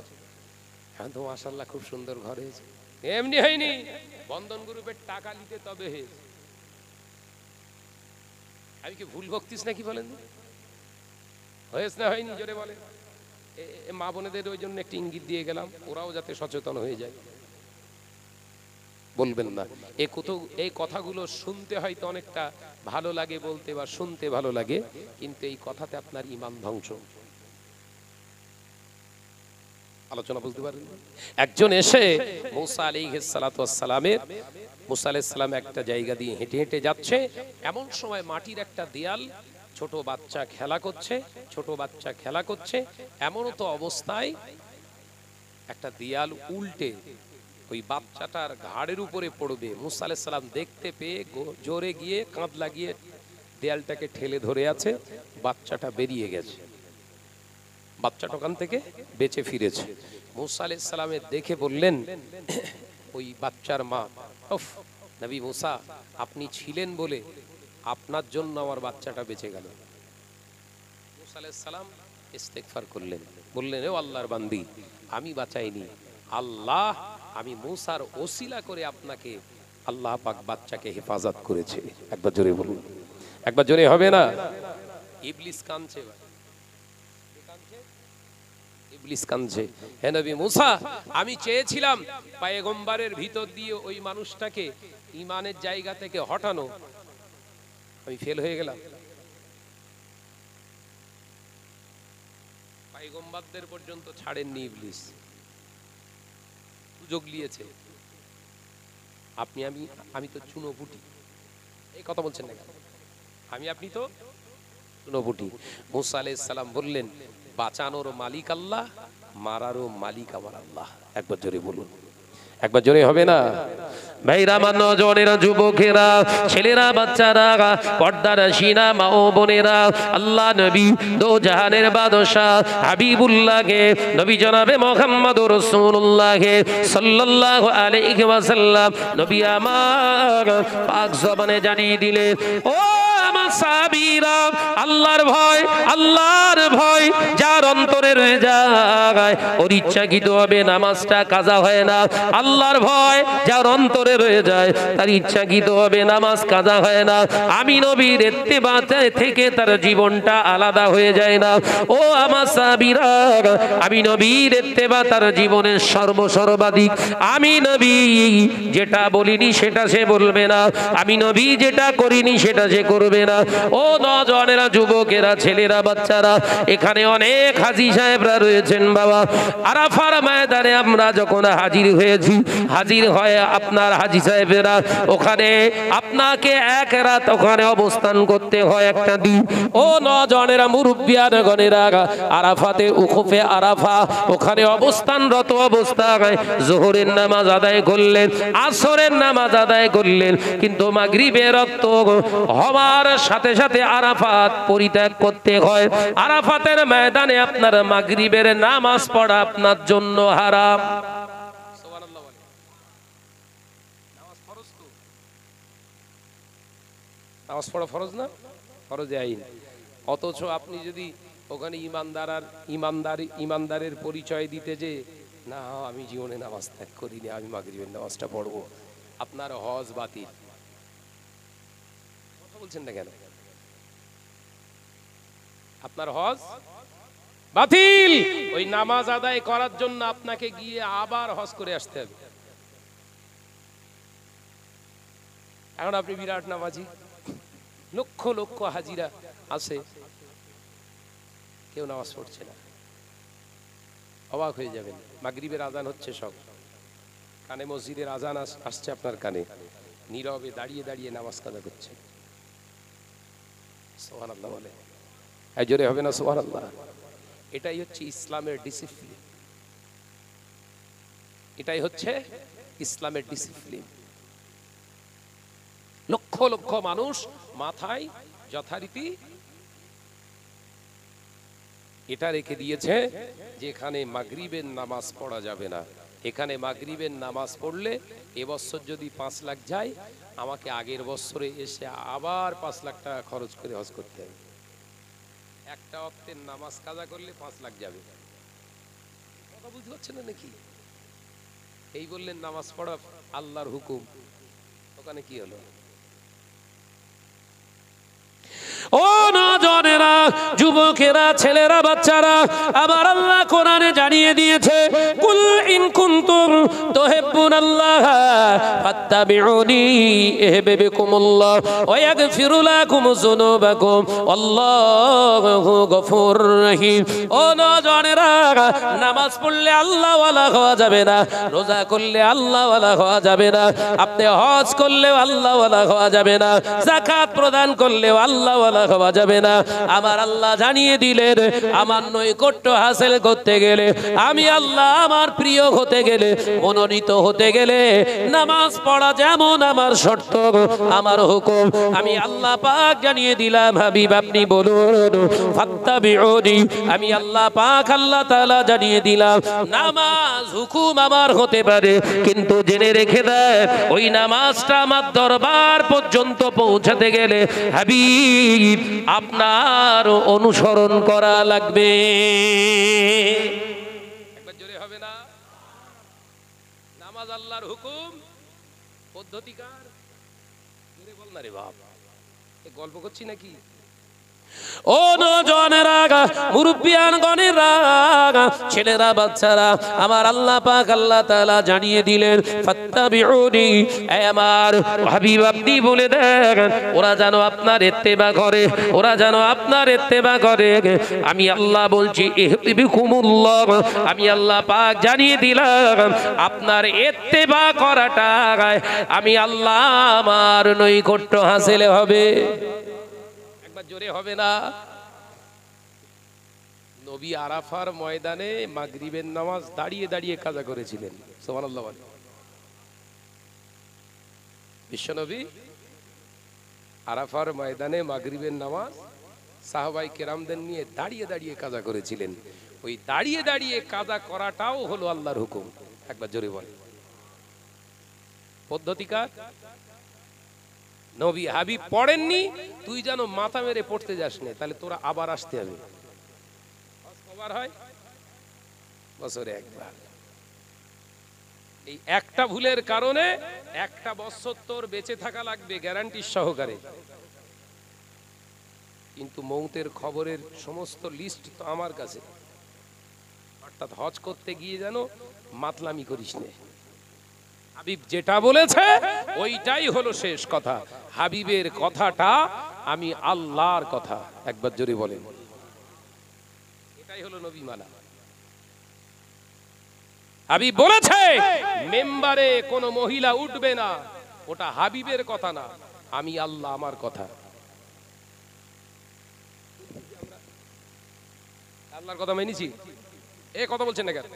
এখন তো মাশাআল্লাহ খুব সুন্দর ঘর হয়েছে। এমনি হয়নি, বন্ধন গ্রুপের টাকা নিতে তবে হয়েছে। আমি কি ভুল বকতিস নাকি বলেন? হয়েছে না হয়নি জোরে বলে। মা বোনেদের ওই জন্য একটি ইঙ্গিত দিয়ে গেলাম, ওরাও যাতে সচেতন হয়ে যায়। বলবেন না এই কথাগুলো শুনতে হয়তো অনেকটা ভালো লাগে বলতে বা শুনতে ভালো লাগে, কিন্তু এই কথাতে আপনার ঈমান ধ্বংস। আলোচনা বুঝতে পারেন? একজন এসে মুসা আলাইহিস সালাতু ওয়াস সালামের মুসা আলাইহিস সালাম একটা জায়গা দিয়ে হেঁটে হেঁটে যাচ্ছে, এমন সময় মাটির একটা দেয়াল, ছোট বাচ্চা খেলা করছে, এমনও তো অবস্থায় একটা দেয়াল উল্টে ওই বাচ্চাটার ঘাড়ের উপরে পড়বে। মুসা আলাইহিস সালাম দেখতে পেয়ে জোরে গিয়ে কাঁধ লাগিয়ে দেয়ালটাকে ঠেলে ধরে আছে, বাচ্চাটা বেরিয়ে গেছে, বাচ্চাটা ওখান থেকে বেঁচে ফিরেছে। মুসা আলাইহিস সালামের দেখে বললেন ওই বাচ্চার মা, উফ নবী মুসা, আপনি ছিলেন বলে আপনার জন্য আমার বাচ্চাটা বেঁচে গেল। মুসা আলাইহিস সালাম ইস্তেগফার করলেন, বললেন ও আল্লাহর বান্দি, আমি বাঁচাইনি, আল্লাহ, আমি মুসার ওসিলা করে আপনাকে আল্লাহ পাক বাচ্চাকে হেফাজত করেছে। একবার জোরে বলুন, একবার জোরে হবে না? ইবলিস কাঁদছে, ইবলিস কাঁদছে, হে নবী মুসা, আমি চেয়েছিলাম পয়গম্বরের ভিতর দিয়ে ওই মানুষটাকে ঈমানের জায়গা থেকে হটানো, আমি ফেল হয়ে গেলাম। পয়গম্বরদের পর্যন্ত ছাড়েননি ইবলিস, সুযোগ নিয়েছে। আমি তো চুনোপুটি, এই কথা বলছেন না কেন? আপনি তো চুনোপুটি। মুসা আলাইহিস সালাম বললেন, বাঁচানোর মালিক আল্লাহ, মারারও মালিক আমার আল্লাহ। একবার জোরে বলুন, একবার জোরে হবে না? ভাইরা, আমার নজনেরা, যুবকেরা, ছেলেরা, বাচ্চারা, পর্দার শিনা মা ও বোনেরা, আল্লাহ নবী দো জাহানের বাদশাহ হাবিবুল্লাহকে, নবী জনাবে মুহাম্মদুর রাসূলুল্লাহকে সাল্লাল্লাহু আলাইহি ওয়াসাল্লাম নবী আমার পাক জবানে জানিয়ে দিলেন, ও আমার সাহাবীরা, আল্লাহর ভয়, আল্লাহর ভয় যার অন্তরে রয়ে যায়, ওর ইচ্ছাকৃত হবে নামাজটা কাজা হয় না। আল্লাহর ভয় যার অন্তরে রয়ে যায়, তার ইচ্ছাকৃত হবে নামাজ কাজা হয় না। আমি নবীর ইত্তেবা থেকে তার জীবনটা আলাদা হয়ে যায় না। ও আমার সাহাবীরা, আমি নবীর ইত্তেবা তার জীবনের সর্বসর্বাধিক। আমি নবী যেটা বলিনি সেটা সে বলবে না, আমি নবী যেটা করিনি সেটা সে করবে না। ও নওজওয়ানেরা, যুবকেরা, ছেলেরা, বাচ্চারা, এখানে অনেক হাজী সাহেবরা রয়েছেন বাবা। আরাফার ময়দানে আমরা যখন হাজির হয়েছি, হাজির হয়ে আপনার হাজী সাহেবেরা ওখানে আপনাকে এক রাত ওখানে অবস্থান করতে হয়, একটা দিন। ও নওজওয়ানেরা, মুরব্বিয়ানগণেরা, আরাফাতে উকুফে আরাফা ওখানে অবস্থানরত অবস্থায় যোহরের নামাজ আদায় করলেন, আসরের নামাজ আদায় করলেন, কিন্তু মাগরিবের রক্ত হওয়ার সাথে সাথে আরাফাত পরিত্যাগ করতে হয়। আরাফাতের ময়দানে আপনার মাগরিবের নামাজ পড়া আপনার জন্য হারাম। সুবহানাল্লাহ বলে। নামাজ ফরজ তো, নামাজ পড়া ফরজ না? ফরজে আইন। অথচ আপনি যদি ওখানে ইমানদারের পরিচয় দিতে যে না, আমি জীবনে নামাজ ত্যাগ করিনি, আমি মাগরিবের নামাজটা পড়বো, আপনার হজ বাতিল। কথা বলছেন না কেন? আপনার হজ বাতিল। ওই নামাজ আদায় করার জন্য আপনাকে গিয়ে আবার হজ করে আসতে হবে। এখন আপনি বিরাট নামাজি, লক্ষ লক্ষ হাজিরা আছে, কেউ নামাজ পড়ছে না, অবাক হয়ে যাবেন। মাগরিবের আজান হচ্ছে, সব কানে মসজিদের আজান আসছে আপনার কানে, নীরবে দাঁড়িয়ে দাঁড়িয়ে নামাজ কাজা করছে। সুবহানাল্লাহ বলে, এই জোরে হবে না সুবহানাল্লাহ? এটাই হচ্ছে ইসলামের ডিসিপ্লিন, এটাই হচ্ছে ইসলামের ডিসিপ্লিন। লক্ষ লক্ষ মানুষ মাথায় যথারীতি এটা রেখে দিয়েছে যে এখানে মাগরিবের নামাজ পড়া যাবে না। এখানে মাগরিবের নামাজ পড়লে এবছর যদি 5 লাখ যায়, আমাকে আগের বছরে এসে আবার 5 লাখ টাকা খরচ করে হজ করতে হবে। একটা ওয়াক্তের নামাজ কাজা করলে 5 লাখ যাবে। কথা বুঝতে পারছেন না নাকি? এই বললেন নামাজ পড়া আল্লাহর হুকুম, ওখানে কি হলো? ও নওজওয়ানেরা, যুবকেরা, ছেলেরা, বাচ্চারা, আমার আল্লাহ কোরআনে জানিয়ে দিয়েছে, কুল ইন কুনতুম তুহিব্বুনাল্লাহ ফাত্তাবিউনি ইহবিবকুমুল্লাহ ওয়া ইয়াগফিরু লাকুম যুনুবাকুম আল্লাহু গফুরুর রহিম। ও নওজওয়ানেরা, নামাজ পড়লে আল্লাহ ওয়ালা হওয়া যাবে না, রোজা করলে আল্লাহ ওয়ালা হওয়া যাবে না, আপনি হজ করলেও আল্লাহ ওয়ালা হওয়া যাবে না, যাকাত প্রদান করলেও আল্লাহ ওয়ালা হওয়া যাবে না। আমার আল্লাহ জানিয়ে দিলেন, আমার নৈকট্য হাসিল করতে গেলে, আমি আল্লাহ আমার প্রিয় হতে গেলে, মনোনীত হতে গেলে, নামাজ পড়া যেমন আমার শর্ত, আমার হুকুম, আমি আল্লাহ পাক জানিয়ে দিলাম। হাবিব আপনি বলুন ফাত্তাবিউনি, আমি আল্লাহ পাক আল্লাহ তাআলা জানিয়ে দিলাম। নামাজ হুকুম আমার হতে পারে, কিন্তু জেনে রেখে দেয়, ওই নামাজটা আমার দরবার পর্যন্ত পৌঁছাতে গেলে হাবিব আপনার অনুসরণ করা লাগবে। একবার জোরে হবে না? নামাজ আল্লাহর হুকুম, পদ্ধতিকার। জোরে বল না রে বাপ, এ গল্প করছি নাকি? ও নওজওয়ানেরা, মুরব্বিয়ানগণেরা, ছেলেরা, বাচ্চারা, আমার আল্লাহ পাক আল্লাহ তাআলা জানিয়ে দিলেন ফাত্তাবিউনি, এই আমার হাবিব আপনি বলে দেন ওরা যেন আপনার ইত্তেবা করে, ওরা যেন আপনার ইত্তেবা করে। আমি আল্লাহ বলছি ইহতিবিকুমুল্লাহ, আমি আল্লাহ পাক জানিয়ে দিলাম আপনার ইত্তেবা করাটা আমি আল্লাহ আমার নৈকট্য হাসিল হবে। জোরে হবে না? নবী আরাফার ময়দানে মাগরিবের নামাজ দাঁড়িয়ে দাঁড়িয়ে কাজা করেছিলেন। সুবহানাল্লাহ। বিশ্বনবী আরাফার ময়দানে মাগরিবের নামাজ সাহাবায়ে কেরামদের নিয়ে দাঁড়িয়ে দাঁড়িয়ে কাজা করেছিলেন। ওই দাঁড়িয়ে দাঁড়িয়ে কাজা করাটাও হলো আল্লাহর হুকুম। একবার জোরে বল। পদ্ধতিকার নবী হাবিব পড়েননি, তুই যেন মাথা মেরে পড়তে যাস না, তাহলে তোরা আবার আসতে হবে। কবার হয়? বছরে একবার। এই একটা ভুলের কারণে একটা বছর তোর বেঁচে থাকা লাগবে গ্যারান্টি সহকারে, কিন্তু মৌতের খবরের সমস্ত লিস্ট তো আমার কাছে। অর্থাৎ হজ করতে গিয়ে যেন মাতলামি করিস না। হাবিব যেটা বলেছে ওইটাই হলো শেষ কথা। হাবিবের কথাটা আমি আল্লাহর কথা। একবার জোরে বলেন। এটাই হলো নবী মানা। হাবিব বলেছে মেম্বারে কোনো মহিলা উঠবে না, ওটা হাবিবের কথা না, আমি আল্লাহ আমার কথা। আল্লাহর কথা মেনেছি, এ কথা বলছেন না কেন?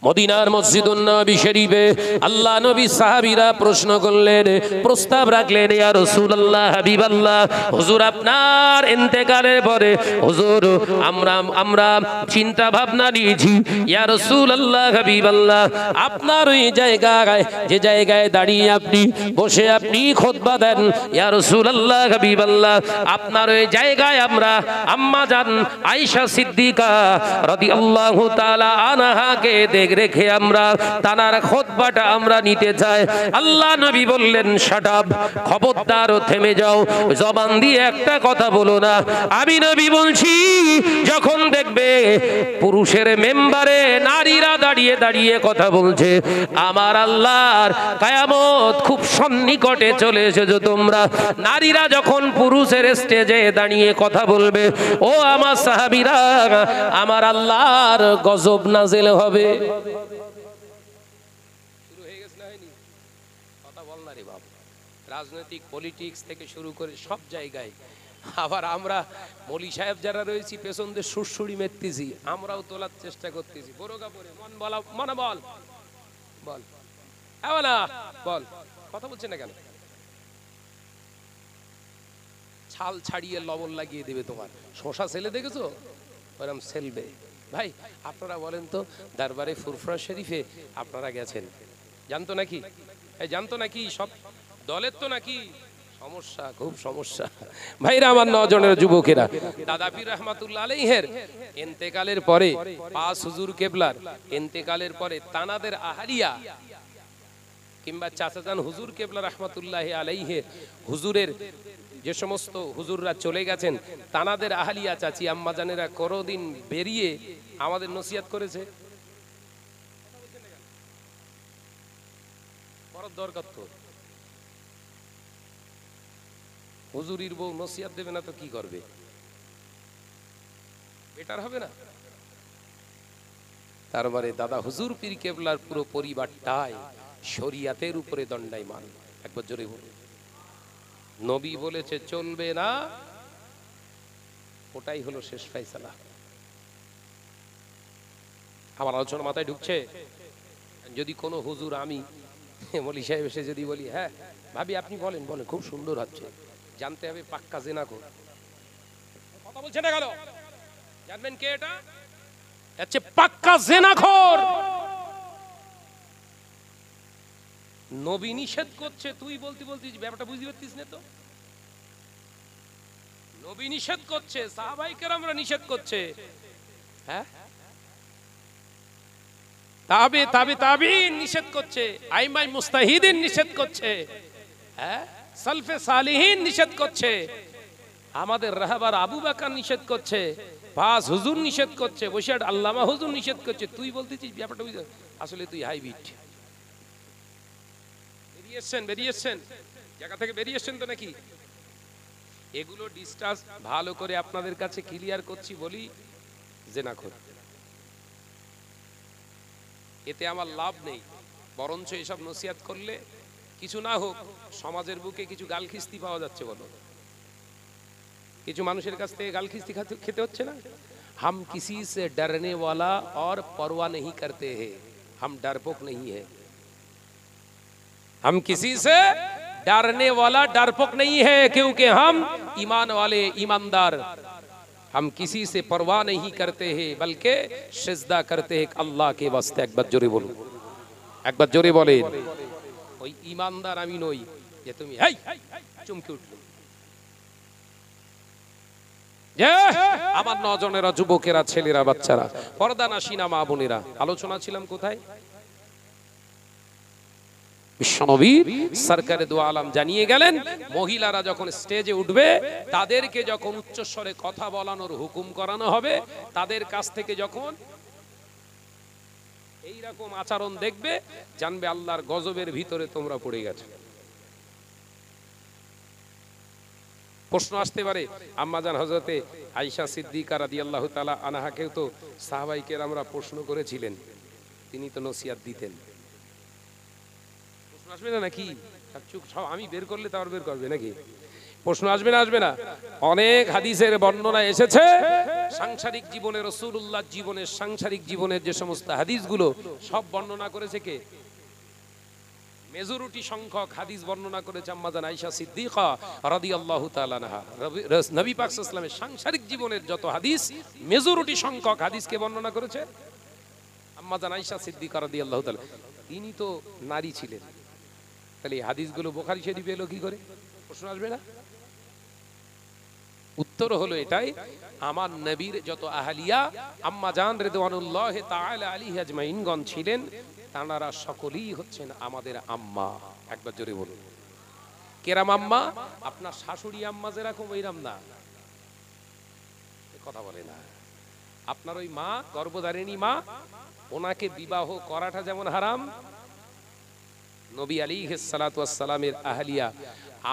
মদিনার মসজিদুন নবী শরীফে আল্লাহ নবী সাহাবীরা প্রশ্ন করলেন, প্রস্তাব রাখলেন, ইয়া রাসূলুল্লাহ, হাবিবাল্লাহ, হুজুর আপনার ইন্তেকালের পরে হুজুর আমরা চিন্তা ভাবনা নিয়েছি, ইয়া রাসূলুল্লাহ, হাবিবাল্লাহ, আপনার ওই জায়গায় যে জায়গায় দাঁড়িয়ে আপনি বসে আপনি খুতবা দেন, ইয়া রাসূলুল্লাহ, হাবিবাল্লাহ, আপনার ওই জায়গায় আমরা আম্মা জান আয়েশা সিদ্দিকা রাদিয়াল্লাহু তাআলা আনহাকে রেখে আমরা তানার খুতবাটা আমরা নিতে চাই। আল্লাহ নবী বললেন, শাট আপ, খবরদার, থেমে যাও, জবান দিয়ে একটা কথা বলো না। আমি নবী বলছি, যখন দেখবে পুরুষের মেম্বারে নারীরা দাঁড়িয়ে দাঁড়িয়ে কথা বলছে, আমার আল্লাহর কিয়ামত খুব সন্নিকটে চলে এসেছে। তোমরা নারীরা যখন পুরুষের স্টেজে দাঁড়িয়ে কথা বলবে, ও আমার সাহাবীরা, আমার আল্লাহর গজব নাযিল হবে। শুরু হয়ে গেছে না? হয়নি? কথা বল না রে বাবা। রাজনৈতিক পলিটিক্স থেকে শুরু করে সব জায়গায়। আবার আমরা মৌলী সাহেব যারা রয়েছি পেছন দিয়ে সুরসুরি মেরতেছি, আমরাও তোলার চেষ্টা করতেছি। বোরকা পরে মন বলা, মনে বল বল না বল, কথা বলছে না কেন? ছাল ছাড়িয়ে লবণ লাগিয়ে দেবে তোমার। শশা ছেলে দেখেছো? ওরম সেলবে। ভাই আপনারা বলেন তো, দরবারে ফুরফুরা শরীফে আপনারা গেছেন, জানতো নাকি? জানতো নাকি? সব দলের তো নাকি সমস্যা, খুব সমস্যা। ভাইরা আমার, নজনের যুবকেরা, দাদা পীর রহমাতুল্লাহ আলাইহির ইন্তেকালের পরে, পাঁচ হুজুর কেবলার ইন্তেকালের পরে তানাদের আহালিয়া কিংবা চাচাজান হুজুর কেবলা রহমাতুল্লাহ আলাইহির হুজুরের যে সমস্ত হুজুররা চলে গেছেন, তানাদের আহলিয়া চাচি আম্মাজানেরা কোনদিন বেরিয়ে আমাদের নসিহত করেছে? করার দরকার তো। হুজুরির বউ নসিহত দেবে না তো কি করবে? বেটার হবে না? তারপরে দাদা হুজুর পীর কেবলার পুরো পরিবারটাই শরিয়াতের উপরে দণ্ডায়মান। একবার জোরে বলুন। নবী বলেছে চলবে না, ওটাই হলো শেষ ফয়সালা। আমার আলোচনা মাথায় ঢুকছে? যদি কোনো হুজুর, আমি মৌলী সাহেব এসে যদি বলি, হ্যাঁ ভাবি আপনি বলেন, বলেন, খুব সুন্দর হচ্ছে, জানতে হবে পাক্কা জিনাখোর। কথা বলছে না কেন? জানবেন কে এটা? হচ্ছে পাক্কা জিনাখোর। নবী নিষেধ করছে, তুই বলতে বলতে ব্যাপারটা বুঝতে পারছিস না তো? নবী নিষেধ করছে, সাহাবায়ে কেরামরা নিষেধ করছে, হ্যাঁ, তাবিঈন নিষেধ করছে, আইমায়ে মুস্তাহিদিন নিষেধ করছে, হ্যাঁ, সালফে সালিহিন নিষেধ করছে। আমাদের রাহবার আবু বকর নিষেধ করছে, পাঁচ হুজুর নিষেধ করছে, বসে আল্লামা হুজুর নিষেধ করছে, তুই বলতেছিস ব্যাপারটা বুঝতে, আসলে তুই হাইব্রিড। বেরিয়েছেন জায়গা থেকে, বেরিয়েছেন তো নাকি? এগুলো ডিসকাস ভালো করে আপনাদের কাছে ক্লিয়ার করছি বলি যে না কর, এতে আমার লাভ নেই, বরঞ্চ এসব নসিহত করলে কিছু না হোক সমাজের বুকে কিছু গালখিস্তি পাওয়া যাচ্ছে। বলো, কিছু মানুষের কাছ থেকে গালখিস্তি খেতে হচ্ছে না? हम किसी से डरने वाला और परवाह नहीं करते हैं, हम डरपोक नहीं है। हम किसी से डरने वाला डरपोक नहीं है, क्योंकि हम ईमान वाले ईमानदार। हम किसी से परवाह नहीं करते हैं, बल्कि सिजदा करते हैं अल्लाह के वास्ते। एक बार जोरे बोलो, एक बार जोरे बोले, ওই ঈমানদার আমি নই যে তুমি হেই চমকে উঠলো। আমার নজনেরা, যুবকেরা, ছেলেরা, বাচ্চারা, পর্দানাসীনা মা বোনেরা, আলোচনা ছিলাম কোথায়? বিশ্বনবী সরকারে দু আলম জানিয়ে গেলেন, মহিলারা যখন স্টেজে উঠবে, তাদেরকে যখন উচ্চস্বরে কথা বলানোর হুকুম করানো হবে, তাদের কাছ থেকে যখন এইরকম আচরণ দেখবে, জানবে আল্লাহর গজবের ভিতরে তোমরা পড়ে গেছো। প্রশ্ন আসতে পারে, আম্মাজান হযরতে আয়েশা সিদ্দিকা রাদিয়াল্লাহু তাআলা আনহাকেও তো সাহাবায়ে কেরামরা প্রশ্ন করেছিলেন, তিনি তো নসিহত দিতেন। প্রশ্ন আসবে না নাকি? সব আমি বের করলে তার বের করবে নাকি? প্রশ্ন আসবে না? আসবে না? অনেক হাদিসের বর্ণনা এসেছে সাংসারিক জীবনে, রাসূলুল্লাহ জীবনের সাংসারিক জীবনের যে সমস্ত হাদিসগুলো সব বর্ণনা করেছে কে? মেজরিটি সংখ্যক হাদিস বর্ণনা করেছে আম্মাজান আয়েশা সিদ্দিকা রাদিয়াল্লাহু তাআলা আনহা। নবী পাক সাল্লাল্লাহু আলাইহি ওয়াসাল্লামের সাংসারিক জীবনের যত হাদিস, মেজরিটি সংখ্যক হাদিসকে বর্ণনা করেছে আম্মাজান আয়েশা সিদ্দিকা রাদিয়াল্লাহু তাআলা। তিনি তো নারী ছিলেন, তাহলে এই হাদিসগুলো বুখারী শরীফে এলো কি করে? প্রশ্ন আসবে না? উত্তর হলো এটাই, আমার নবীর যত আহলিয়া আম্মাজান রিদওয়ানুল্লাহি তাআলা আলাইহি আজমাইনগণ ছিলেন, তাঁরা সকলেই হচ্ছেন আমাদের আম্মা। একবার জোরে বলুন, কেরাম আম্মা। আপনার শাশুড়ি আম্মা যেরকম ওইরকম না, কথা বলে না। আপনার ওই মা, গর্ভধারিণী মা, ওনাকে বিবাহ করাটা যেমন হারাম, নবী আলাইহিস সালাতু ওয়াস সালামের আহলিয়া,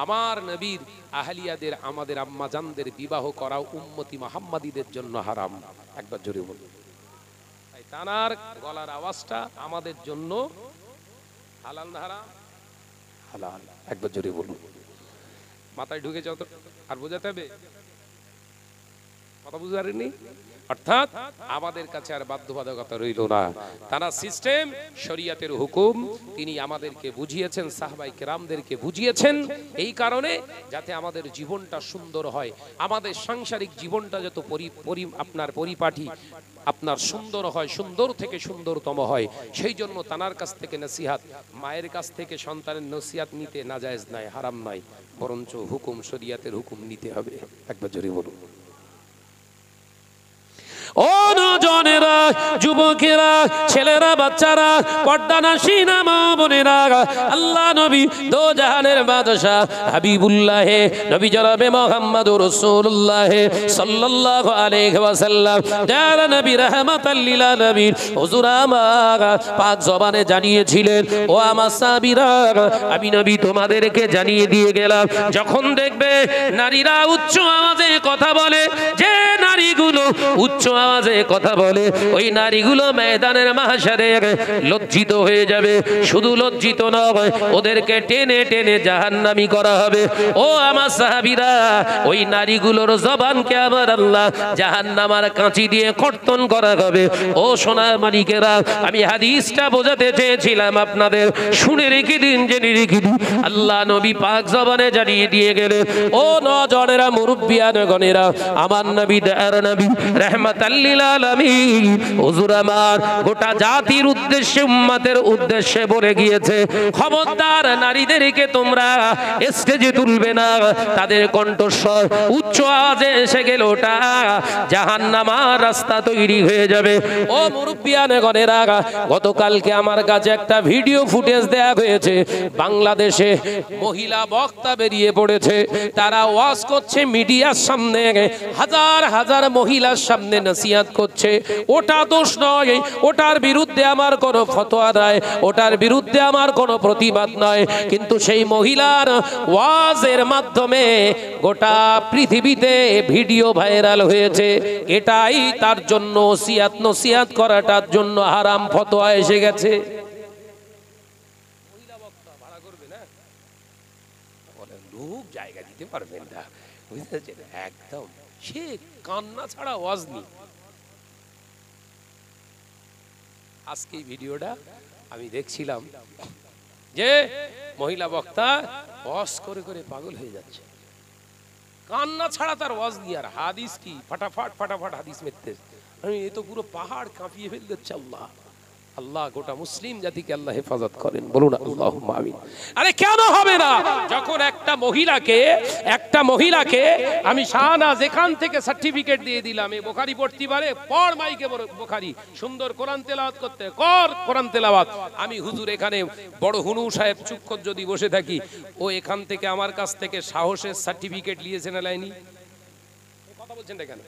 আমার নবীর আহলিয়াদের, আমাদের আম্মা জানদের বিবাহ করা উম্মতি মুহাম্মাদীদের জন্য হারাম। একবার জোরে বলুন। তাই তানার গলার আওয়াজটা আমাদের জন্য হালাল না হারাম? হালাল। একবার জোরে বলুন। মাথায় ঢুকে যাও তো, আর বোঝাতে হবে? কথা বুঝতে পারেননি? অর্থাৎ আমাদের কাছে আর বাধ্যবাধকতা রইল না। তারা সিস্টেম, শরীয়তের হুকুম তিনি আমাদেরকে বুঝিয়েছেন, সাহাবায়ে কেরামদেরকে বুঝিয়েছেন, এই কারণে যাতে আমাদের জীবনটা সুন্দর হয়, আমাদের সাংসারিক জীবনটা যত আপনার পরিপাটি, আপনার সুন্দর হয়, সুন্দর থেকে সুন্দরতম হয়। সেই জন্য তানার কাছ থেকে নসিহত, মায়ের কাছ থেকে সন্তানের নসিহত নিতে নাজায়েজ নাই, হারাম নাই, বরঞ্চ হুকুম, শরীয়তের হুকুম নিতে হবে। একবার জোরে বলুন। ও নজনেরা, যুবকেরা, ছেলেরা, বাচ্চারা, পর্দানাসীনা মা বোনেরা, আল্লাহ নবী দো জাহানের বাদশা হাবিবুল্লাহ নবী জনাবে মুহাম্মদুর রাসূলুল্লাহ সাল্লাল্লাহু আলাইহি ওয়াসাল্লাম, যার নবী রাহমাতাল লিল আলামিন, হুজুর আমার পাক জবানে জানিয়েছিলেন, ও আমার সাহাবীরা, আমি নবী তোমাদেরকে জানিয়ে দিয়ে গেলাম, যখন দেখবে নারীরা উচ্চ আওয়াজে কথা বলে, যে নারীগুলো উচ্চ আওয়াজে কথা বলে, ওই নারীগুলো ময়দানের মাহশারে লজ্জিত হয়ে যাবে। শুধু লজ্জিত নয়, ওদেরকে টেনে টেনে জাহান্নামী করা হবে। ও আমার সাহাবীরা, ওই নারীগুলোর জবানকে আমার আল্লাহ জাহান্নামার কাঁচি দিয়ে কর্তন করা হবে। ও সোনার মানিকেরা, আমি হাদিসটা বোঝাতে চেয়েছিলাম আপনাদের, শুনে রেখে দিন, জেনে রেখে দিন। আল্লাহ নবী পাক জবানে জানিয়ে দিয়ে গেলেন, ও নজনেরা, মুরব্বিয়ান গণেরা, আমার নবী দয়ার নবী রাহমাতাল লিল আলামিন। হুজুর আমার গোটা জাতির উদ্দেশ্যে, উম্মতের উদ্দেশ্যে বলে গিয়েছে, খবরদার নারীদেরকে তোমরা স্টেজে তুলবে না। তাদের কণ্ঠস্বর উচ্চ আওয়াজে এসে গেল ওটা জাহান্নামার রাস্তা তৈরি হয়ে যাবে। ও মুরব্বিয়ানেগণেরা, গতকালকে আমার কাছে একটা ভিডিও ফুটেজ দেয়া হয়েছে। বাংলাদেশে মহিলা বক্তা বেরিয়ে পড়েছে, তারা ওয়াজ করছে মিডিয়ার সামনে, হাজার হাজার মহিলার সামনে নসিহত করছে। ওটা দোষ নয়, ওটার বিরুদ্ধে আমার কোনো ফতোয়া নয়, ওটার বিরুদ্ধে আমার কোনো প্রতিবাদ নয়, কিন্তু সেই মহিলার ওয়াজের মাধ্যমে গোটা পৃথিবীতে ভিডিও ভাইরাল হয়েছে। এটাই তার জন্য নসিহত করাটার জন্য হারাম ফতোয়া এসে গেছে। মহিলা বক্তা ভাড়া করবে না, বলেন লোক জায়গা দিতে পারবেন না, বুঝতেছেন? একদম সে কান্না ছাড়া ওয়াজ নেই। আজকে ভিডিওটা আমি দেখছিলাম যে মহিলা বক্তা ওয়াজ করে করে পাগল হয়ে যাচ্ছে, কান্না ছাড়া তার ওয়াজ দিয়ে। আর হাদিস কি ফাটাফাট ফাটাফাট হাদিস মেরতে, আমি এ তো পুরো পাহাড় কাঁপিয়ে ফেল দিচ্ছে। আল্লাহ আল্লাহ গোটা মুসলিম জাতিকে আল্লাহ হেফাজত করেন, বলুন আল্লাহুম্মা আমিন। আরে কেন হবে না? যখন একটা মহিলাকে আমি শাহনাজ এখান থেকে সার্টিফিকেট দিয়ে দিলাম, এ বুখারী পড়তে পারে, পড় মাইকে বুখারী, সুন্দর কোরআন তেলাওয়াত করতে কর কোরআন তেলাওয়াত। আমি হুজুর এখানে বড় হুনু সাহেব চুক্কর যদি বসে থাকি, ও এখান থেকে আমার কাছ থেকে সাহসের সার্টিফিকেট নিয়েছে না লাইনি? কথা বলছেন না কেন?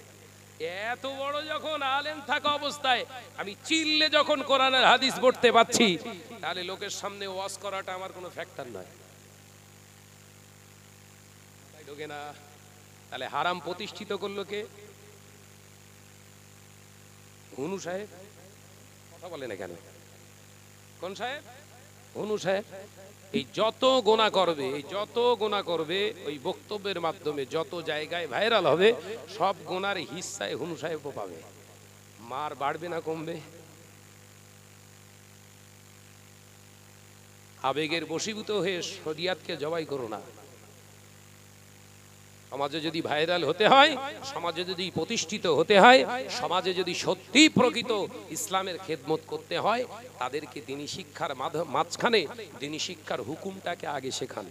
এত বড় যখন আলেম থাকা অবস্থায় আমি চিল্লে যখন কোরআনের হাদিস পড়তে পাচ্ছি, তাহলে লোকের সামনে ওয়াজ করাটা আমার কোনো ফ্যাক্টর নয়। তাই ঢোকে না? তাহলে হারাম প্রতিষ্ঠিত করলো কে? হুনু সাহেব। কথা বলে না কেন? কোন সাহেব? হুনু সাহেব। এই যত গোনা করবে ওই বক্তব্যের মাধ্যমে, যত জায়গায় ভাইরাল হবে, সব গোনার হিস্সায় হুনু সাহেবও পাবে। মার বাড়বে না কমবে? আবেগের বশীভূত হয়ে শরিয়াতকে জবাই করো না। সমাজে যদি ভাইরাল হতে হয়, সমাজে যদি প্রতিষ্ঠিত হতে হয়, সমাজে যদি সত্যি প্রকৃত ইসলামের খেদমত করতে হয়, তাদেরকে দ্বীনি শিক্ষার মাঝখানে দ্বীনি শিক্ষার হুকুমটাকে আগে শেখান।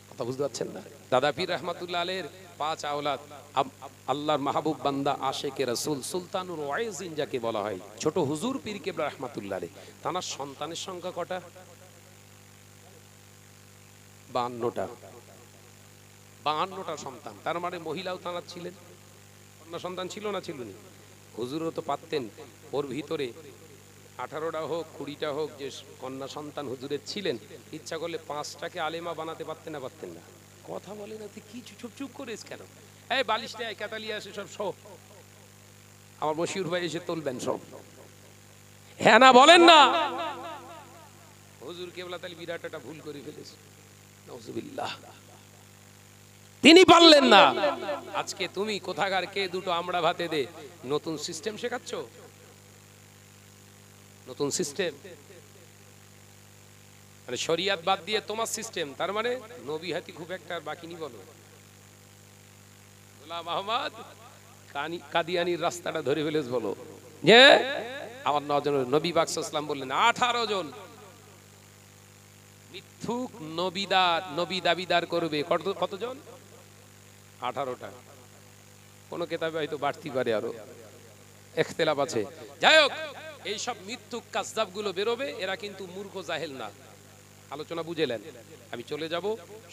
কথা বুঝতে পারছেন না? দাদা পীর রহমাতুল্লাহ আলাইহির 5 আওলাদ, আল্লাহর মাহবুব বান্দা আশেকে রাসূল সুলতানুল ওয়াইজিন যাকে বলা হয়, ছোট হুজুর পীর কেবলা রহমাতুল্লাহ আলাইহি, তার সন্তানের সংখ্যা কটা? 52টা সন্তান। তার মানে মহিলাও তাঁর ছিলেন, কন্যা সন্তান ছিল না? ছিল না। হুজুরও তো পারতেন ওর ভিতরে 18টা হোক 20টা হোক যে কন্যা সন্তান হুজুরের ছিলেন, ইচ্ছা করলে 5টাকে আলেমা বানাতে পারতেন না? পারতেন না? কথা বলে না, তুই কি চুপ করিস কেন? এই বালিশটা কাতালিয়া আসে সব আমার মশিউর ভাই এসে তুলবেন সব। হ্যাঁ না বলেন না? হুজুর কেবলা তাহলে বিরাট একটা ভুল করে ফেলেছে, নাউজুবিল্লাহ। তিনি পারলেন না। আজকে তুমি কোথাকার কে দুটো আমরা ভাতে দে নতুন সিস্টেম শেখাচ্ছ, নতুন সিস্টেম, মানে শরিয়াত বাদ দিয়ে তোমার সিস্টেম। তার মানে নবী হাতি খুব একটা বাকি নি। বলো গোলাম আহমদ কাদিয়ানির রাস্তাটা ধরে ফেলেছ, বলো যে আমার 9 জন নবী পাক সাল্লাল্লাহু আলাইহি ওয়াসাল্লাম বললেন 18 জন মিথ্যুক নবী দাবিদার করবে। কতজন? 18টা। কোন কিতাবে হয়তো বাড়তি পারে, আরো ইখতিলাফ আছে। যাই হোক, এই সব মিথ্যুক কাযযাব গুলো বেরোবে, এরা কিন্তু মূর্খ জাহেল না। আলোচনা বুঝেলেন? আমি চলে যাব,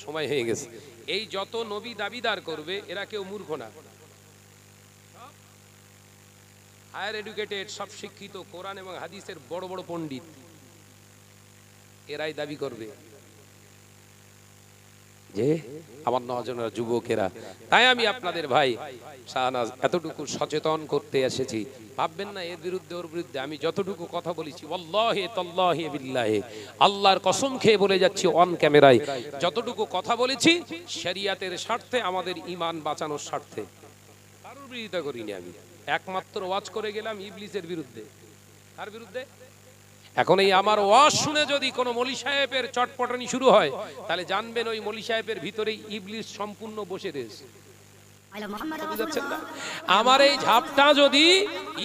সময় হয়ে গেছে। এই যত নবী দাবিদার করবে এরা কেউ মূর্খ না, হায়ার এডুকেটেড, সব শিক্ষিত, কোরআন এবং হাদিসের বড় বড় পণ্ডিত, এরাই দাবি করবে যে আমার নওজোয়ান যুবকেরা। তাই আমি আপনাদের ভাই শাহনাজ এতটুকু সচেতন করতে এসেছি। ভাববেন না এর বিরুদ্ধে ওর বিরুদ্ধে। আমি যতটুকু কথা বলেছি, ওয়াল্লাহি তাল্লাহি বিল্লাহি, আল্লাহর কসম খেয়ে বলে যাচ্ছি অন ক্যামেরায়, যতটুকু কথা বলেছি শরিয়াতের স্বার্থে, আমাদের ঈমান বাঁচানোর স্বার্থে। কারোর বিরোধিতা করিনি আমি। একমাত্র ওয়াজ করে গেলাম ইবলিসের বিরুদ্ধে। কার বিরুদ্ধে? এখন এই আমার ওয়াজ শুনে যদি কোনো মৌলী সাহেবের চটপটানি শুরু হয়, তাহলে জানবেন ওই মৌলী সাহেবের ভিতরেই ইবলিস সম্পূর্ণ বসে রয়েছে। আমার এই ঝাপটা যদি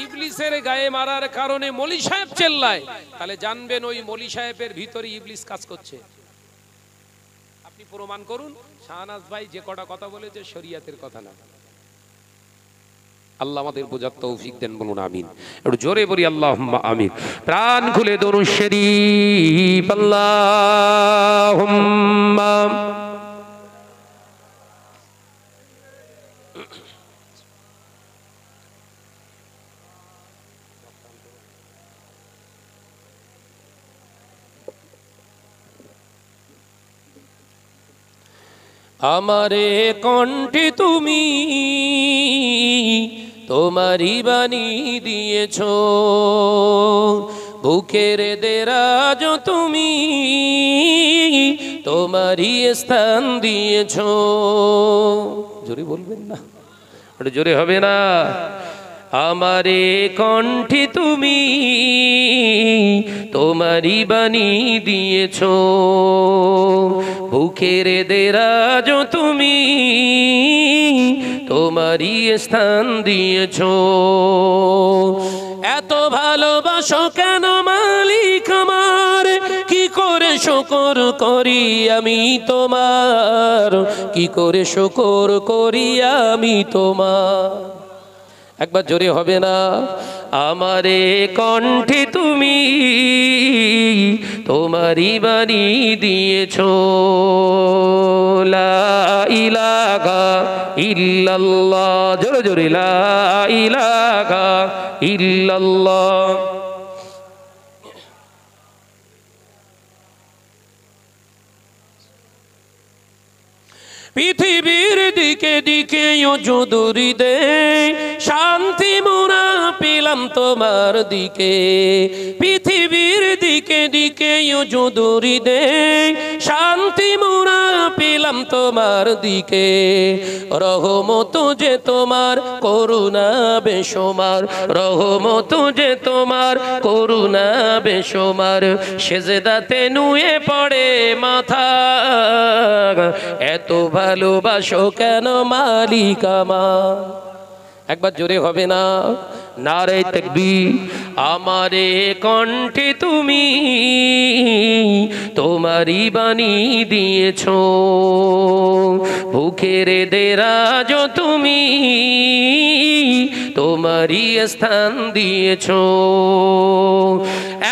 ইবলিসের গায়ে মারার কারণে মলি সাহেব চেল্লায়, তাহলে জানবেন ওই মলি সাহেবের ভিতরে ইবলিস কাজ করছে। আপনি প্রমাণ করুন শাহনাজ ভাই যে কটা কথা বলেছে শরিয়াতের কথা না। আল্লাহ আমাদের বোঝার তৌফিক দেন, বলুন আমিন। একটু জোরে বলি আল্লাহুম্মা আমিন। প্রাণ খুলে দরুদ শরীফ আল্লাহুম্মা। আমারে কণ্ঠে তুমি তোমারই বাণী দিয়েছো, বুকের দেরাজ তুমি তোমারই স্থান দিয়েছো। জোরে বলবেন না, ওটা জোরে হবে না। আমারে কণ্ঠে তুমি তোমারই বাণী দিয়েছো, বুকের দেরাজ তুমি তোমারই স্থান দিয়েছো। এত ভালোবাসো কেন মালিক আমার, কি করে শুকর করি আমি তোমার, কি করে শুকর করি আমি তোমার। একবার জোরে হবে না। আমারে কণ্ঠে তুমি তোমারই বাণী দিয়েছো, লা ইলাহা ইল্লাল্লাহ। জোরে জোরে লা ইলাহা ইল্লাল্লাহ। পৃথিবীর দিকে দিকে যদুরি দে, শান্তি মোরা পেলাম তোমার দিকে। পৃথিবীর দিকে দিকে যদুরি দে, শান্তি মোরা পেলাম তোমার দিকে। রহমত যে তোমার করুণা বেশমার, রহমত যে তোমার করুণা বেশমার। সেজদাতে নুয়ে পড়ে মাথা, এত ভালোবাসো কেন মালিক আমার। একবার জোরে হবে না। নারে তাকবীর। আমারে কণ্ঠে তুমি তোমারই বাণী দিয়েছো, বুকের দেরাজ তুমি তোমারই স্থান দিয়েছো।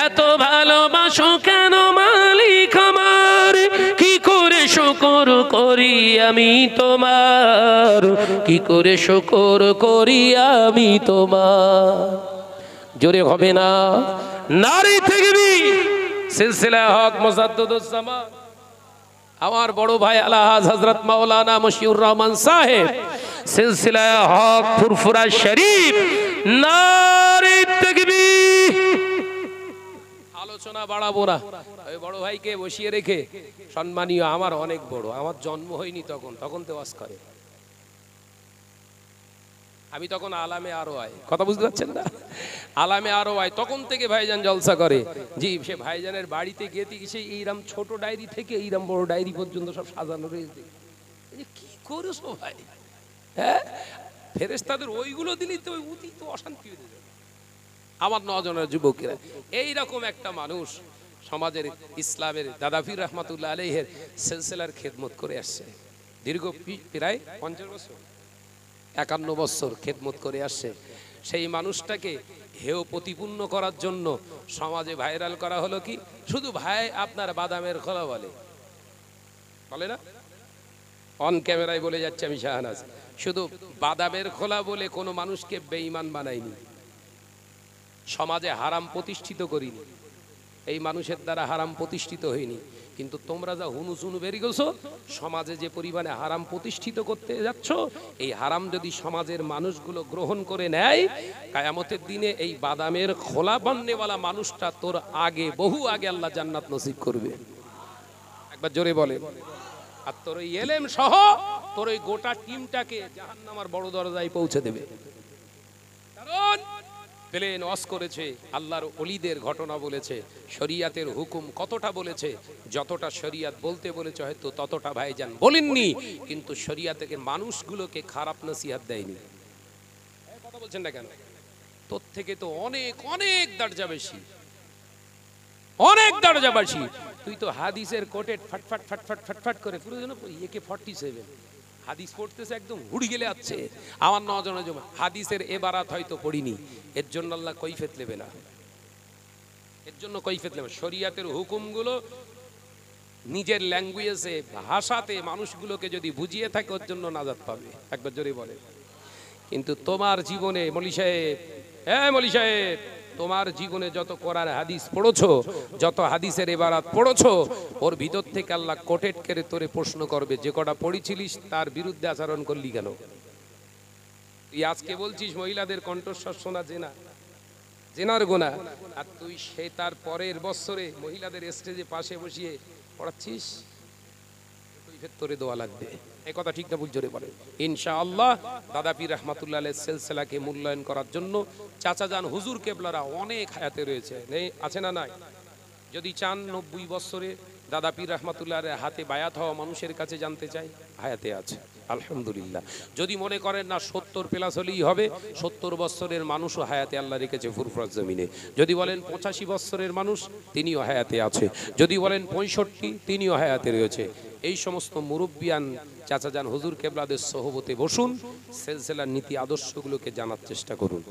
এত ভালোবাসো কেন মালিক আমার, কি করে শুকর করি আমি তোমার, কি করে শুকর করি আমি তোমার। জোরে হবে না। নারী তাকবীর। সিলসিলা হক মুজাদ্দিদুজ জামান আমার বড় ভাই আলহাজ হযরত মাওলানা মশিউর রহমান সাহেব, সিলসিলা হক ফুরফুরা শরীফ। নারী তাকবীর। আলোচনা বাড়াবো না, ওই বড় ভাইকে বসিয়ে রেখে সম্মানীয় আমার অনেক বড়, আমার জন্ম হয়নি তখন, তখন তো ওয়াজ করে। আমি তখন আলামে আরো আয়, কথা বুঝতে পারছেন না, আলামে আরো আয় তখন থেকে ভাইজান জলসা করে। জি, সে ভাইজানের বাড়িতে গিয়ে সেই এইরকম ছোট ডায়েরি থেকে এইরকম বড় ডায়েরি পর্যন্ত সব সাজানো রয়েছে। কি করছো ভাই? হ্যাঁ, ফেরেশতাদের ওইগুলো দিলেই তো অতি তো অশান্তি হয়ে যাবে। আমার নজনের যুবকেরা এইরকম একটা মানুষ সমাজের ইসলামের দাদা পীর রহমাতুল্লাহ আলাইহির সিলসিলার খেদমত করে আসছে দীর্ঘ প্রায় 50 বছর, 51 বছর খেদমত করে আসছে। সেই মানুষটাকে হেয় প্রতিপূর্ণ করার জন্য সমাজে ভাইরাল করা হলো কি, শুধু ভাই আপনার বাদামের খোলা বলে, বলে না, অন ক্যামেরায় বলে যাচ্ছে আমি শাহনাজ, শুধু বাদামের খোলা বলে কোনো মানুষকে বেঈমান বানাইনি, সমাজে হারাম প্রতিষ্ঠিত করিনি, এই মানুষের দ্বারা হারাম প্রতিষ্ঠিত হয়নি। কিন্তু তোমরা যা হুনুচুনু বেরিয়ে গেছো, সমাজে যে পরিমাণে হারাম প্রতিষ্ঠিত করতে যাচ্ছ, এই হারাম যদি সমাজের মানুষগুলো গ্রহণ করে নেয়, কিয়ামতের দিনে এই বাদামের খোলা বান্নেওয়ালা মানুষটা তোর আগে, বহু আগে আল্লাহ জান্নাত নসিব করবে। একবার জোরে বলে। আর তোর ওই এলেম সহ তোর ওই গোটা টিমটাকে জাহান্নামের বড় দরজায় পৌঁছে দেবে। কারণ প্লেন ওয়াজ করেছে, আল্লাহর ওলিদের ঘটনা বলেছে, শরিয়াতের হুকুম কতটা বলেছে, যতটা শরিয়াত বলতে বলেছে হয়তো ততটা ভাইজান বলেননি, কিন্তু শরিয়াতকে মানুষগুলোকে খারাপ নসিহত দেয়নি। কথা বলছেন না কেন? তোর থেকে তো অনেক অনেক দরজা বেশি, অনেক দরজা বেশি। তুই তো হাদিসের কোটেড ফটফট ফটফট ফটফট করে পুরো যেন একে 47 হাদিস পড়তেছে, একদম হুড়ি গেলে আছে। আমার নজনে জমা হাদিসের এবারাত হয়তো পড়িনি, এর জন্য আল্লাহ কৈফিয়ত নেবে না, এর জন্য কৈফিয়ত নেবে। শরিয়াতের হুকুমগুলো নিজের ল্যাঙ্গুয়েজে, ভাষাতে মানুষগুলোকে যদি বুঝিয়ে থাকে ওর জন্য নাজাত পাবে। একবার জোরে বলে। কিন্তু তোমার জীবনে মৌলী সাহেব, হ্যাঁ মৌলী সাহেব, তোমার জীবনে যত কোরআন হাদিস পড়েছো, যত হাদিসের এবারাত পড়েছো, ওর ভিতর থেকে আল্লাহ কোটেট করে তোরে প্রশ্ন করবে, যে কটা পড়েছিলিস তার বিরুদ্ধে আচরণ করলি কেন? তুই আজকে বলছিস মহিলাদের কণ্ঠস্বর শোনা জেনা, জেনার গোনা, আর তুই সে তার পরের বছরে মহিলাদের স্টেজে পাশে বসিয়ে পড়াচ্ছিস, তোরে দোয়া লাগবে। এই কথা ঠিক না ভুল জোরে বলে? ইনশাআল্লাহ দাদা পীর রহমাতুল্লাহ আলাইহির সিলসিলাকে মূল্যায়ন করার জন্য চাচা জান হুজুর কেবলারা অনেক হায়াতে রয়েছে, নেই আছে না নাই? যদি চান 90 বছরে দাদা পীর রহমাতুল্লাহ আলাইহির হাতে বায়াত হওয়া মানুষের কাছে জানতে চাই, হায়াতে আছে আলহামদুলিল্লাহ। যদি মনে করেন না 70 প্লাস হলেই হবে, 70 বছরের মানুষও হায়াতে আল্লাহ রেখেছে ফুরফুরার জমিনে। যদি বলেন 85 বছরের মানুষ, তিনিও হায়াতে আছে। যদি বলেন 65, তিনিও হায়াতে রয়েছে। এই সমস্ত মুরব্বিয়ান চাচা জান হুজুর কেবলাদের সহবতে বসুন, সিলসিলার নীতি আদর্শগুলোকে জানার চেষ্টা করুন।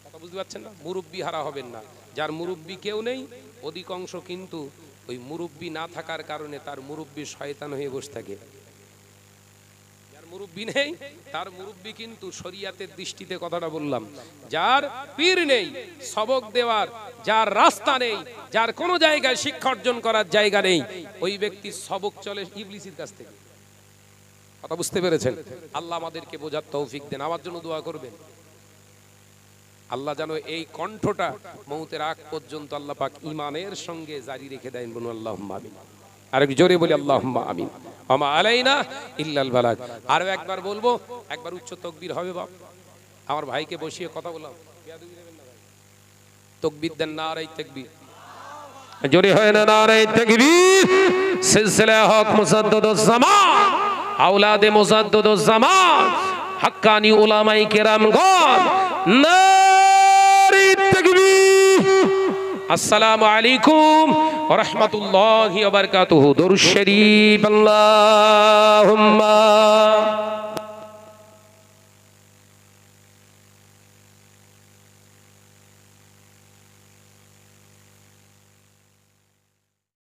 কথা বুঝতে পারছেন না? মুরব্বি হারা হবেন না। যার মুরব্বি কেউ নেই, অধিকাংশ কিন্তু ওই মুরব্বি না থাকার কারণে তার মুরব্বি শয়তান হয়ে বসে থাকে। যার মুরব্বি নেই তার মুরব্বি কিন্তু শরিয়াতের দৃষ্টিতে, কথাটা বললাম, যার পীর নেই সবক দেওয়ার, যার রাস্তা নেই, যার কোনো জায়গায় শিক্ষা অর্জন করার জায়গা নেই, ওই ব্যক্তি সবক চলে ইবলিসের কাছ থেকে। কথা বুঝতে পেরেছেন? আল্লাহ আমাদেরকে বোঝার তৌফিক দেন। আমার জন্য দোয়া করবেন, আল্লাহ যেন এই কণ্ঠটা মৌতের আগ পর্যন্ত আল্লাহ পাক ঈমানের সঙ্গে জারি রেখে দেন। বলুন আল্লাহুম্মা আমিন। আর একটু জোরে বলি আল্লাহুম্মা আমিন। ওমা আলাইনা ইল্লাল বালাগ। আরো একবার বলবো, একবার উচ্চ তাকবীর হবে বাপ। আমার ভাইকে বসিয়ে কথা বললাম, তাকবীর দেন, নারায়ে তাকবীর। জোরে হয় না নারায়ে তাকবীর। সিলসিলা হক মুসাদ্দাদুজ জামান, আওলাদে মুসাদ্দাদুজ জামান, হাক্কানি উলামায়ে কেরামগণ, নারায়ে তাকবীর। আসসালামু আলাইকুম ওয়া রাহমাতুল্লাহি ওয়া বারাকাতুহু। দরুদ শরীফ। আল্লাহুম্মা